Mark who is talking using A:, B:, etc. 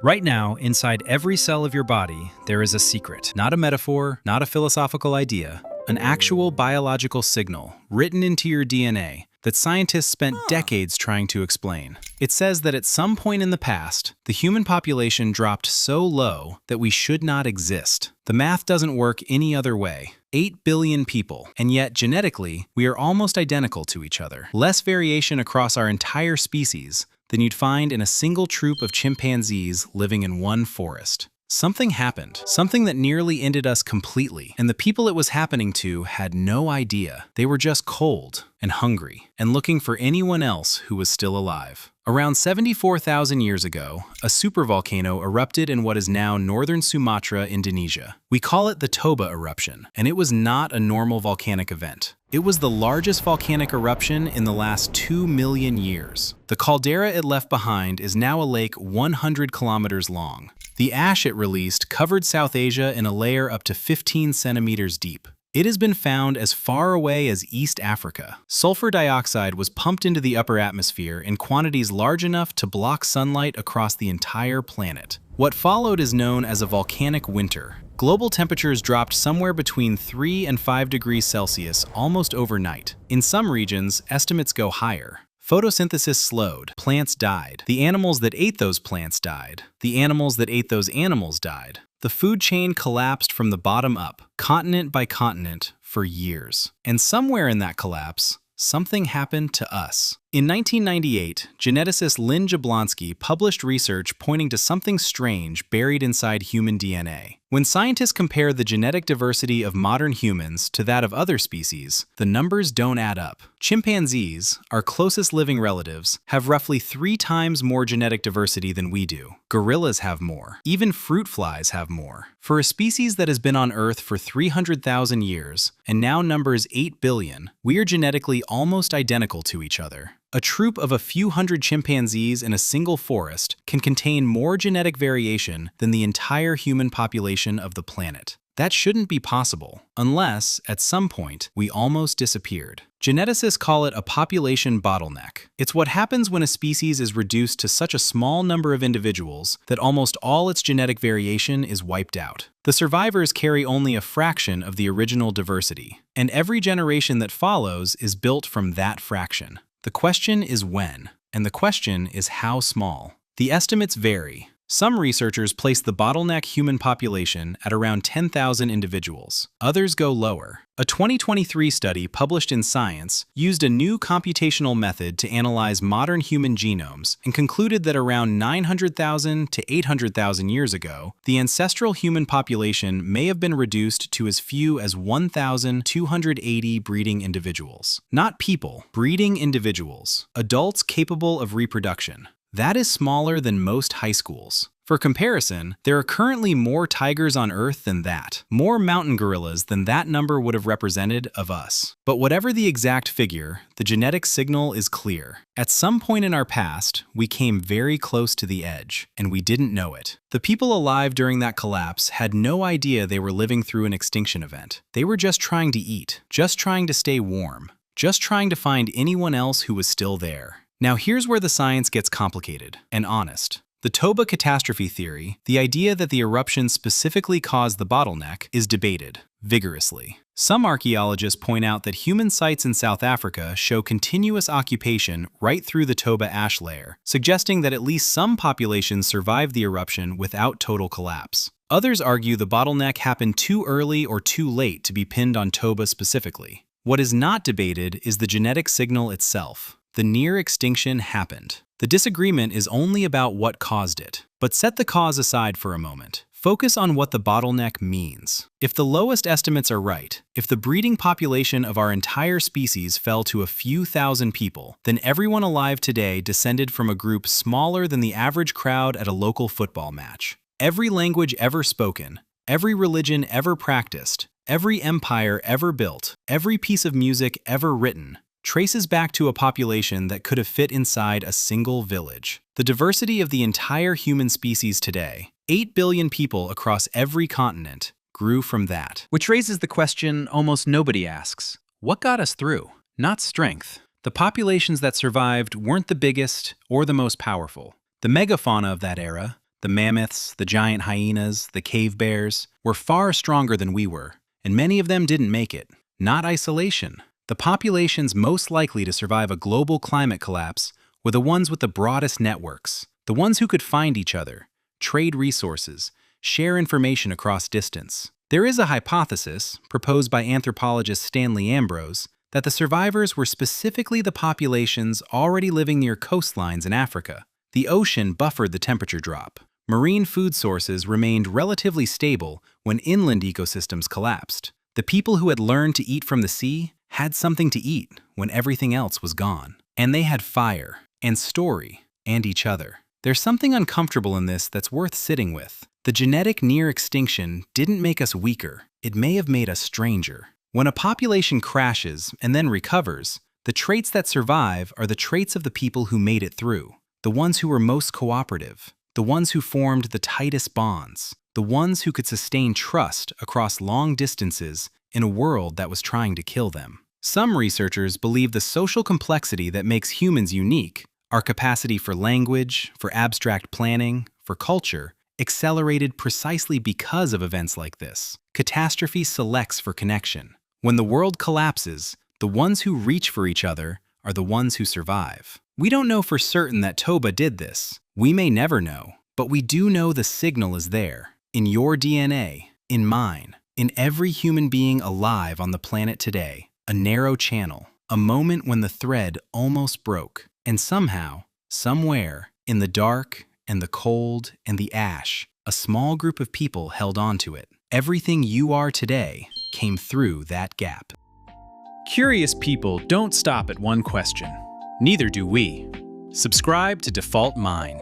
A: Right now, inside every cell of your body, there is a secret. Not a metaphor, not a philosophical idea, an actual biological signal written into your DNA that scientists spent decades trying to explain. It says that at some point in the past, the human population dropped so low that we should not exist. The math doesn't work any other way. 8 billion people, and yet genetically, we are almost identical to each other. Less variation across our entire species than you'd find in a single troop of chimpanzees living in one forest. Something happened, something that nearly ended us completely, and the people it was happening to had no idea. They were just cold and hungry and looking for anyone else who was still alive. Around 74,000 years ago, a supervolcano erupted in what is now northern Sumatra, Indonesia. We call it the Toba eruption, and it was not a normal volcanic event. It was the largest volcanic eruption in the last 2 million years. The caldera it left behind is now a lake 100 kilometers long. The ash it released covered South Asia in a layer up to 15 centimeters deep. It has been found as far away as East Africa. Sulfur dioxide was pumped into the upper atmosphere in quantities large enough to block sunlight across the entire planet. What followed is known as a volcanic winter. Global temperatures dropped somewhere between 3 and 5 degrees Celsius almost overnight. In some regions, estimates go higher. Photosynthesis slowed, plants died. The animals that ate those plants died. The animals that ate those animals died. The food chain collapsed from the bottom up, continent by continent, for years. And somewhere in that collapse, something happened to us. In 1998, geneticist Lynn Jablonski published research pointing to something strange buried inside human DNA. When scientists compare the genetic diversity of modern humans to that of other species, the numbers don't add up. Chimpanzees, our closest living relatives, have roughly 3 times more genetic diversity than we do. Gorillas have more. Even fruit flies have more. For a species that has been on Earth for 300,000 years and now numbers 8 billion, we are genetically almost identical to each other. A troop of a few hundred chimpanzees in a single forest can contain more genetic variation than the entire human population of the planet. That shouldn't be possible, unless, at some point, we almost disappeared. Geneticists call it a population bottleneck. It's what happens when a species is reduced to such a small number of individuals that almost all its genetic variation is wiped out. The survivors carry only a fraction of the original diversity, and every generation that follows is built from that fraction. The question is when, and the question is how small. The estimates vary. Some researchers place the bottleneck human population at around 10,000 individuals. Others go lower. A 2023 study published in Science used a new computational method to analyze modern human genomes and concluded that around 900,000 to 800,000 years ago, the ancestral human population may have been reduced to as few as 1,280 breeding individuals. Not people, breeding individuals, adults capable of reproduction. That is smaller than most high schools. For comparison, there are currently more tigers on Earth than that, more mountain gorillas than that number would have represented of us. But whatever the exact figure, the genetic signal is clear. At some point in our past, we came very close to the edge, and we didn't know it. The people alive during that collapse had no idea they were living through an extinction event. They were just trying to eat, just trying to stay warm, just trying to find anyone else who was still there. Now here's where the science gets complicated and honest. The Toba catastrophe theory, the idea that the eruption specifically caused the bottleneck, is debated vigorously. Some archaeologists point out that human sites in South Africa show continuous occupation right through the Toba ash layer, suggesting that at least some populations survived the eruption without total collapse. Others argue the bottleneck happened too early or too late to be pinned on Toba specifically. What is not debated is the genetic signal itself. The near extinction happened. The disagreement is only about what caused it. But set the cause aside for a moment. Focus on what the bottleneck means. If the lowest estimates are right, if the breeding population of our entire species fell to a few thousand people, then everyone alive today descended from a group smaller than the average crowd at a local football match. Every language ever spoken, every religion ever practiced, every empire ever built, every piece of music ever written, traces back to a population that could have fit inside a single village. The diversity of the entire human species today, 8 billion people across every continent, grew from that. Which raises the question almost nobody asks. What got us through? Not strength. The populations that survived weren't the biggest or the most powerful. The megafauna of that era, the mammoths, the giant hyenas, the cave bears, were far stronger than we were, and many of them didn't make it. Not isolation. The populations most likely to survive a global climate collapse were the ones with the broadest networks, the ones who could find each other, trade resources, share information across distance. There is a hypothesis, proposed by anthropologist Stanley Ambrose, that the survivors were specifically the populations already living near coastlines in Africa. The ocean buffered the temperature drop. Marine food sources remained relatively stable when inland ecosystems collapsed. The people who had learned to eat from the sea had something to eat when everything else was gone. And they had fire, and story, and each other. There's something uncomfortable in this that's worth sitting with. The genetic near extinction didn't make us weaker. It may have made us stranger. When a population crashes and then recovers, the traits that survive are the traits of the people who made it through, the ones who were most cooperative, the ones who formed the tightest bonds, the ones who could sustain trust across long distances in a world that was trying to kill them. Some researchers believe the social complexity that makes humans unique, our capacity for language, for abstract planning, for culture, accelerated precisely because of events like this. Catastrophe selects for connection. When the world collapses, the ones who reach for each other are the ones who survive. We don't know for certain that Toba did this. We may never know, but we do know the signal is there. In your DNA, in mine, in every human being alive on the planet today. A narrow channel, a moment when the thread almost broke, and somehow, somewhere, in the dark and the cold and the ash, a small group of people held on to it. Everything you are today came through that gap.
B: Curious people don't stop at one question. Neither do we. Subscribe to Default Mind.